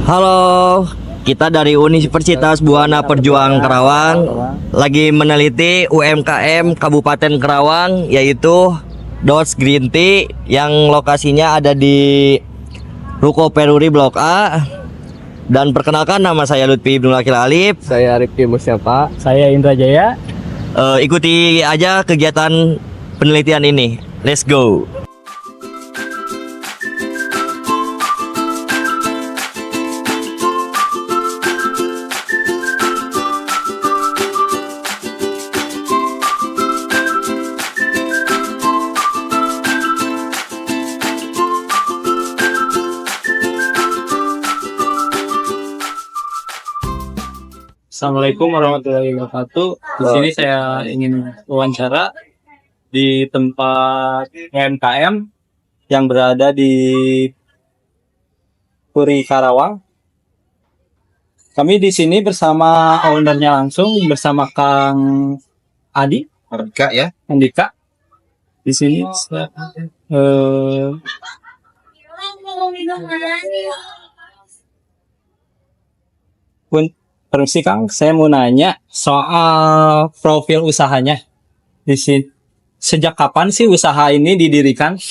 Halo, kita dari Universitas Buana Perjuang Karawang lagi meneliti UMKM Kabupaten Karawang, yaitu Dots Green Tea yang lokasinya ada di Ruko Peruri Blok A. Dan perkenalkan, nama saya Lutfi Ibnul Akil Alif. Saya Rifki Musyapa. Saya Indra Jaya. Ikuti aja kegiatan penelitian ini. Let's go. Assalamualaikum warahmatullahi wabarakatuh. Di sini saya ingin wawancara di tempat UMKM yang berada di Puri Karawang. Kami di sini bersama ownernya langsung, bersama Kang Adi, Andika ya. Andika. Di sini pun permisi Kang, saya mau nanya soal profil usahanya di sini. Sejak kapan sih usaha ini didirikan?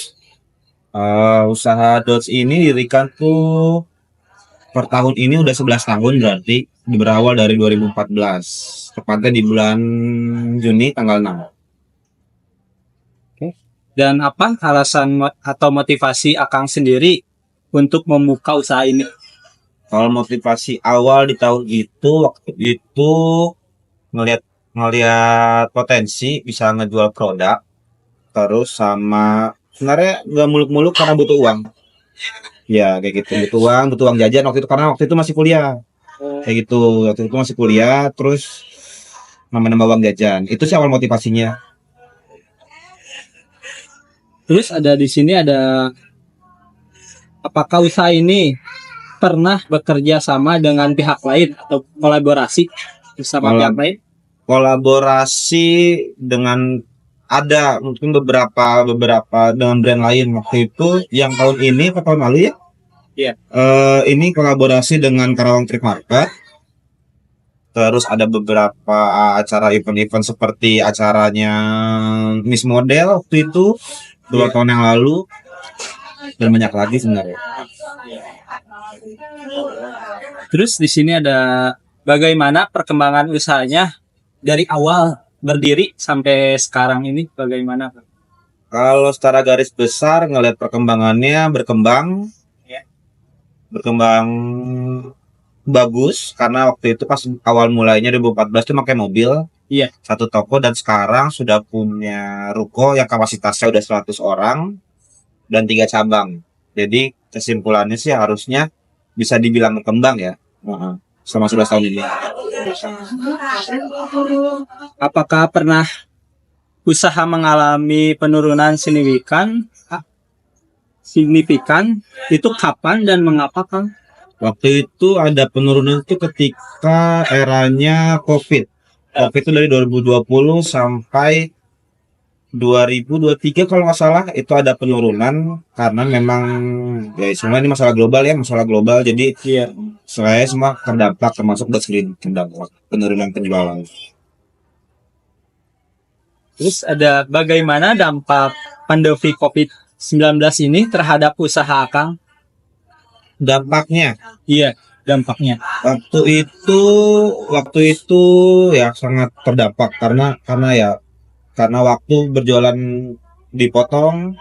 Usaha Dots ini didirikan tuh per tahun ini udah 11 tahun, berarti berawal dari 2014, tepatnya di bulan Juni tanggal 6. Dan apa alasan atau motivasi Akang sendiri untuk membuka usaha ini? Kalau motivasi awal di tahun itu, waktu itu ngelihat potensi bisa ngejual produk, terus sama sebenarnya nggak muluk-muluk karena butuh uang. Ya kayak gitu, butuh uang jajan waktu itu, karena waktu itu masih kuliah. Kayak gitu, waktu itu masih kuliah, terus nambah-nambah uang jajan. Itu sih awal motivasinya. Terus ada di sini ada, apakah usaha ini pernah bekerja sama dengan pihak lain atau kolaborasi bersama pihak lain? Kolaborasi dengan ada mungkin beberapa dengan brand lain. Waktu itu yang tahun ini atau tahun lalu ya? Iya. Ini kolaborasi dengan Karawang Trip Market. Terus ada beberapa acara event-event seperti acaranya Miss Model waktu itu 2 tahun yang lalu, dan banyak lagi sebenarnya. Terus di sini ada bagaimana perkembangan usahanya dari awal berdiri sampai sekarang ini, bagaimana? Kalau secara garis besar ngelihat perkembangannya berkembang bagus, karena waktu itu pas awal mulainya 2014 itu pakai mobil, Iya. satu toko, dan sekarang sudah punya ruko yang kapasitasnya udah 100 orang dan 3 cabang. Jadi kesimpulannya sih harusnya bisa dibilang berkembang ya selama 11 tahun ini. Apakah pernah usaha mengalami penurunan signifikan? Itu kapan dan mengapa, Kang? Waktu itu ada penurunan itu ketika eranya COVID. COVID itu dari 2020 sampai 2023 kalau nggak salah, itu ada penurunan karena memang ya semua ini masalah global, jadi Iya. saya semua terdampak, termasuk Dots Green terdampak penurunan penjualan. Terus ada bagaimana dampak pandemi COVID-19 ini terhadap usaha Akang? Dampaknya Iya, dampaknya. waktu itu ya sangat terdampak karena waktu berjualan dipotong,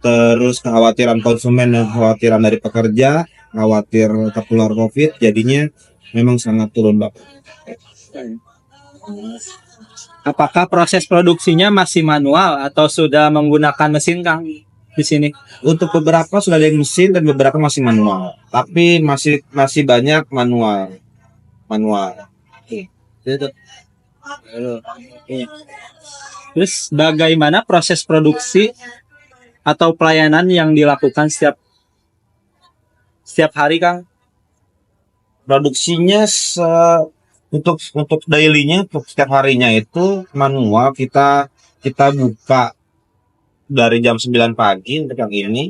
terus kekhawatiran konsumen dan kekhawatiran dari pekerja, khawatir tertular COVID, jadinya memang sangat turun, Pak. Apakah proses produksinya masih manual atau sudah menggunakan mesin, Kang, di sini? Untuk beberapa sudah ada yang mesin dan beberapa masih manual, tapi masih banyak manual. Terus bagaimana proses produksi atau pelayanan yang dilakukan setiap hari, Kang? Produksinya untuk dailynya, untuk setiap harinya itu manual. Kita buka dari jam 9 pagi untuk yang ini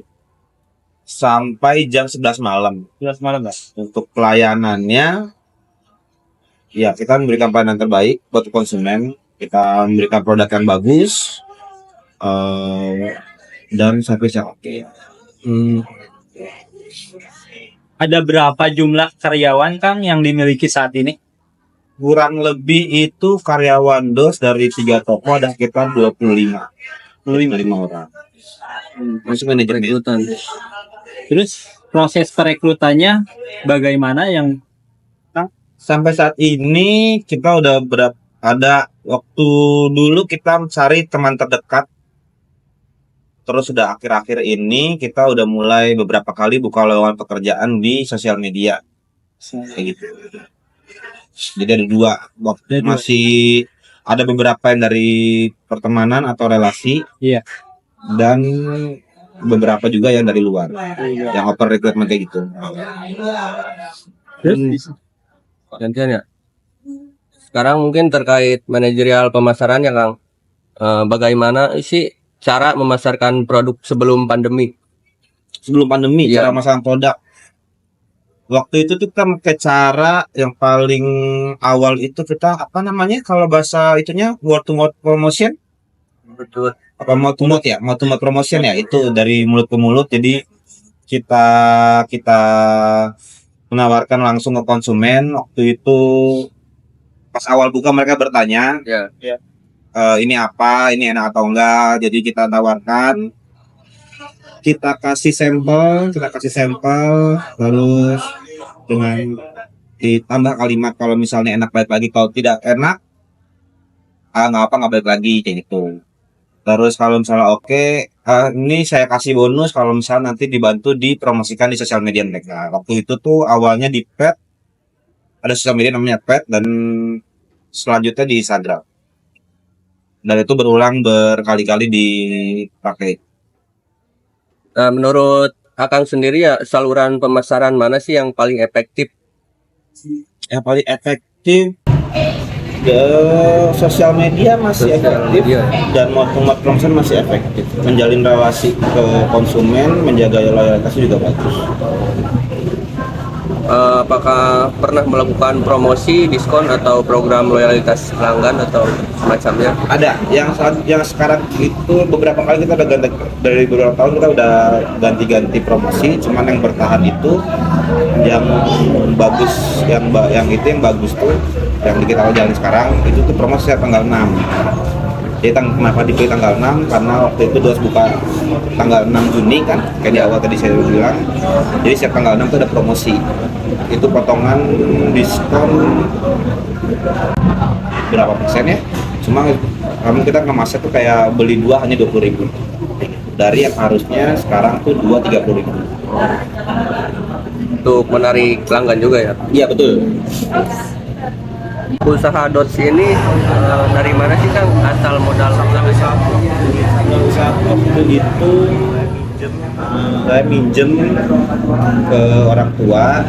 sampai jam 11 malam. 11 malam Mas. Untuk pelayanannya, ya kita memberikan pelayanan terbaik buat konsumen. Kita memberikan produk yang bagus dan service yang oke. Ada berapa jumlah karyawan Kang yang dimiliki saat ini? Kurang lebih itu karyawan DOS dari 3 toko ada sekitar 25 orang. Masuk manajemen. Rekrutan. Terus proses perekrutannya bagaimana yang Sampai saat ini kita udah ada waktu dulu kita cari teman terdekat. Terus sudah akhir-akhir ini kita udah mulai beberapa kali buka lowongan pekerjaan di sosial media. Kayak gitu. Jadi ada dua. Masih ada beberapa yang dari pertemanan atau relasi. Iya. Dan beberapa juga yang dari luar. Yang open recruitment kayak gitu. Gantian ya. Sekarang mungkin terkait manajerial pemasaran ya Kang. Bagaimana sih cara memasarkan produk sebelum pandemi? Sebelum pandemi, Iya. cara memasarkan produk. Waktu itu tuh kita pakai cara yang paling awal itu kita apa namanya kalau bahasa itunya word to mouth promotion. Betul. Apa mouth to mouth ya? Mouth to mouth promotion ya, itu dari mulut ke mulut. Jadi kita menawarkan langsung ke konsumen. Waktu itu pas awal buka mereka bertanya, Ya. ini apa, ini enak atau enggak. Jadi kita tawarkan, kita kasih sampel, terus dengan ditambah kalimat kalau misalnya enak balik lagi, kalau tidak enak nggak apa nggak balik lagi kayak gitu. Terus kalau misalnya oke, ini saya kasih bonus kalau misalnya nanti dibantu dipromosikan di sosial media mereka. Waktu itu tuh awalnya di Pet, ada sosial media namanya Pet, dan selanjutnya di Instagram. Dan itu berulang berkali-kali dipakai. Nah, menurut Akang sendiri ya saluran pemasaran mana sih yang paling efektif? Yang paling efektif ke sosial media masih Sosial efektif, media. dan mouth-to-mouth promotion masih efektif. Menjalin relasi ke konsumen, menjaga loyalitas juga bagus. Apakah pernah melakukan promosi, diskon atau program loyalitas pelanggan atau semacamnya? Ada yang sekarang itu beberapa kali kita udah ganti, dari beberapa tahun kita udah ganti-ganti promosi, cuman yang bertahan itu yang bagus, yang bagus tuh yang kita jalan sekarang itu tuh promosi tanggal 6. Jadi kenapa dipilih tanggal 6? Karena waktu itu DOS buka tanggal 6 Juni kan, kayak di awal tadi saya bilang. Jadi setiap tanggal 6 itu ada promosi. Itu potongan diskon berapa persen ya? Cuma kamu kita ngemasnya tuh kayak beli 2 hanya 20.000. Dari yang harusnya sekarang tuh 2 30.000. Untuk menarik pelanggan juga ya. Iya betul. Usaha Dots ini dari mana sih Kang asal modal? Saat waktu itu saya minjem ke orang tua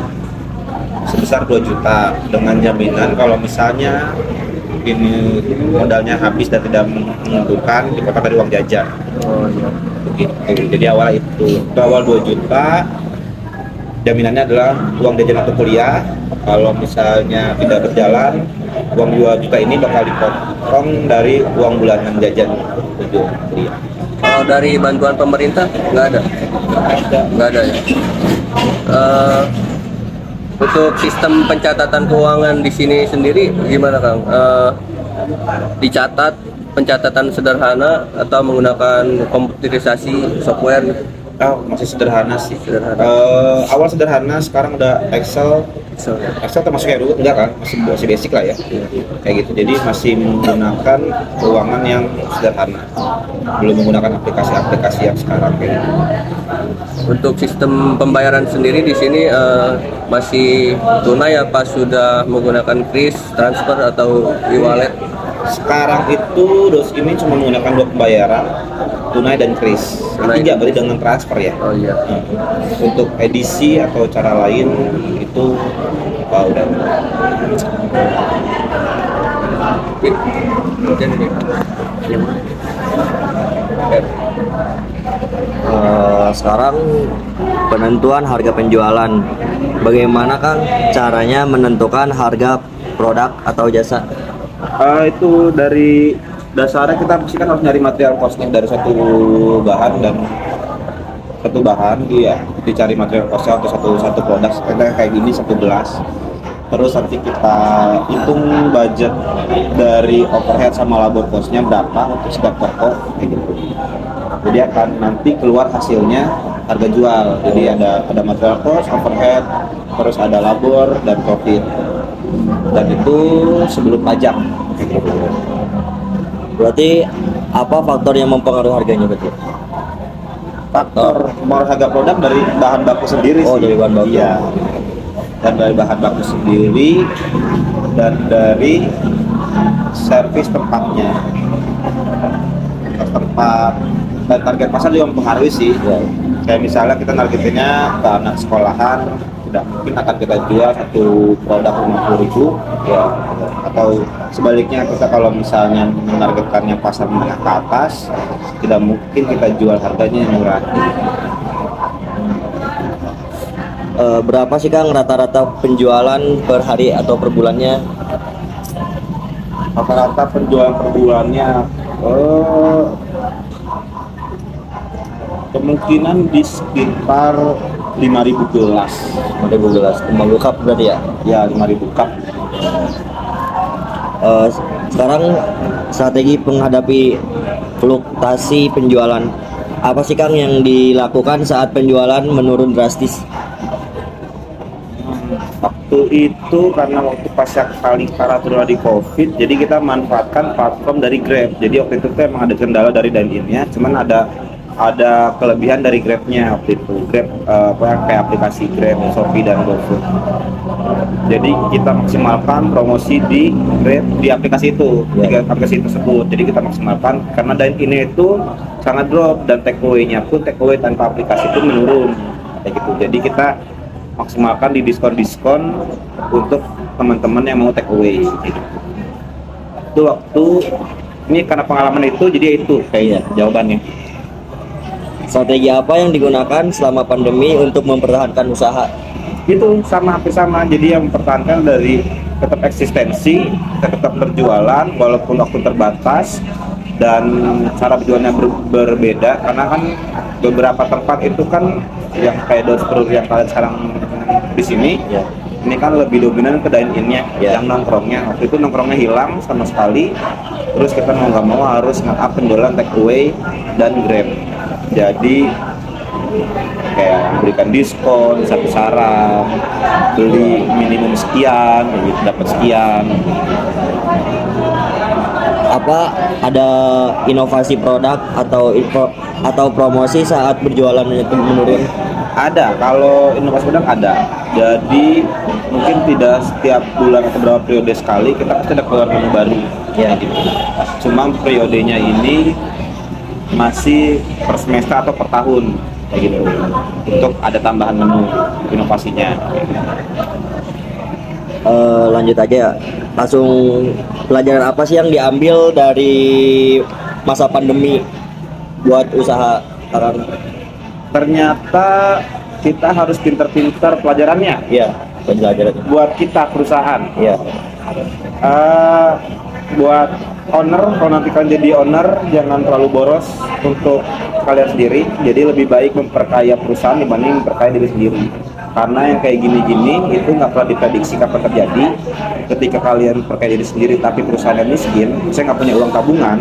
sebesar 2 juta dengan jaminan kalau misalnya ini modalnya habis dan tidak menentukan dipotong dari uang jajan. Begitu. Jadi awal itu awal 2 juta, jaminannya adalah uang jajan atau kuliah. Kalau misalnya tidak berjalan, uang 2 juta ini bakal dipotong dari uang bulanan jajan tujuan kuliah. Kalau dari bantuan pemerintah nggak ada? Nggak ada ya. Untuk sistem pencatatan keuangan di sini sendiri gimana Kang? Dicatat pencatatan sederhana atau menggunakan komputerisasi software? Masih sederhana sih. Sederhana. Awal sederhana, sekarang udah Excel termasuk kayak dulu enggak kan? Masih basic lah ya. Kayak gitu. Jadi masih menggunakan keuangan yang sederhana. Belum menggunakan aplikasi-aplikasi yang sekarang kayak gitu. Untuk sistem pembayaran sendiri di sini masih tunai apa sudah menggunakan kris, transfer atau e-wallet? Sekarang itu DOS ini cuma menggunakan 2 pembayaran, tunai dan kris. Tunai. Ketiga berarti dengan transfer ya. Oh iya. Untuk edisi atau cara lain itu udah. Kemudian ini. Sekarang penentuan harga penjualan. Bagaimana Kang caranya menentukan harga produk atau jasa? Itu dari dasarnya kita pasti kan harus nyari material costnya dari satu bahan iya dicari material costnya atau satu produk seperti kayak gini satu gelas, terus nanti kita hitung budget dari overhead sama labor costnya berapa untuk setiap toko kayak gitu. Jadi akan nanti keluar hasilnya harga jual, jadi ada material cost, overhead, terus ada labor dan profit, dan itu sebelum pajak kayak gitu. Berarti apa faktor yang mempengaruhi harganya betul? Faktor harga produk dari bahan baku sendiri Oh, sih. dari bahan baku. Iya. Dan dari bahan baku sendiri dan dari servis tempatnya. Tempat dan target pasar juga mempengaruhi sih. Ya. Kayak misalnya kita targetinnya ke anak sekolahan, tidak mungkin akan kita jual satu produk 50.000 ya, atau sebaliknya kita kalau misalnya menargetkannya pasar menengah ke atas, tidak mungkin kita jual harganya yang murah. Berapa sih Kang rata-rata penjualan per hari atau per bulannya? Rata-rata penjualan per bulannya kemungkinan di sekitar 5.000 gelas. Ada gelas kembang cup berarti ya? Ya, 5.000 cup. Sekarang strategi menghadapi fluktuasi penjualan apa sih Kang yang dilakukan saat penjualan menurun drastis? Waktu itu karena waktu pas yang paling parah terjadi COVID, jadi kita manfaatkan platform dari Grab. Jadi waktu itu tuh emang ada kendala dari dine-in-nya, cuman ada kelebihan dari Grab-nya waktu itu. Grab kayak aplikasi Grab, Shopee dan GoFood. Jadi kita maksimalkan promosi di Grab di aplikasi itu, di aplikasi tersebut. Jadi kita maksimalkan karena dine-in itu sangat drop dan take away-nya pun take away tanpa aplikasi itu menurun kayak gitu. Jadi kita maksimalkan di diskon untuk teman-teman yang mau take away gitu. Itu waktu ini karena pengalaman itu jadi itu kayaknya jawabannya. Strategi apa yang digunakan selama pandemi untuk mempertahankan usaha? Itu hampir sama, jadi yang mempertahankan dari tetap eksistensi, tetap berjualan walaupun waktu terbatas, dan cara berjualannya berbeda karena kan beberapa tempat itu kan yang kayak Dosper yang kalian sekarang di sini Ya. ini kan lebih dominan ke dine-in-nya, Ya. yang nongkrongnya waktu itu nongkrongnya hilang sama sekali, terus kita mau nggak mau harus nge-up penjualan take away dan Grab, jadi kayak berikan diskon satu sarang, beli minimum sekian gitu, dapat sekian. Apa ada inovasi produk atau promosi saat berjualan itu menurun? Ada, kalau inovasi produk ada. Jadi mungkin tidak setiap bulan atau beberapa periode sekali kita pasti ada keluar menu baru Ya. gitu. Cuma periodenya ini masih per semester atau per tahun kayak gitu. Untuk ada tambahan menu inovasinya. Lanjut aja ya. Langsung pelajaran apa sih yang diambil dari masa pandemi buat usaha sekarang? Ternyata kita harus pintar-pintar pelajarannya Iya, pelajaran. buat kita perusahaan. Iya. Buat owner, kalau nanti kalian jadi owner jangan terlalu boros untuk kalian sendiri, jadi lebih baik memperkaya perusahaan dibanding memperkaya diri sendiri, karena yang kayak gini-gini itu nggak pernah diprediksi kapan terjadi. Ketika kalian perkaya diri sendiri tapi perusahaannya miskin, saya nggak punya uang tabungan,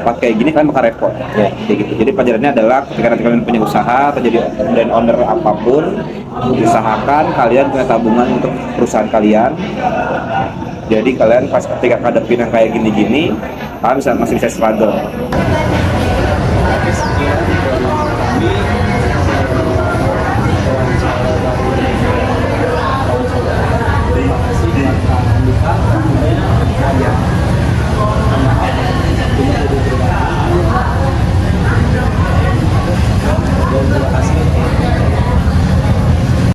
pakai gini kalian bakal repot Ya. kayak gitu. Jadi pelajarannya adalah ketika nanti kalian punya usaha atau jadi brand owner apapun, usahakan kalian punya tabungan untuk perusahaan kalian. Jadi kalian pas ketika hadapin yang kayak gini-gini, kalian masih bisa struggle.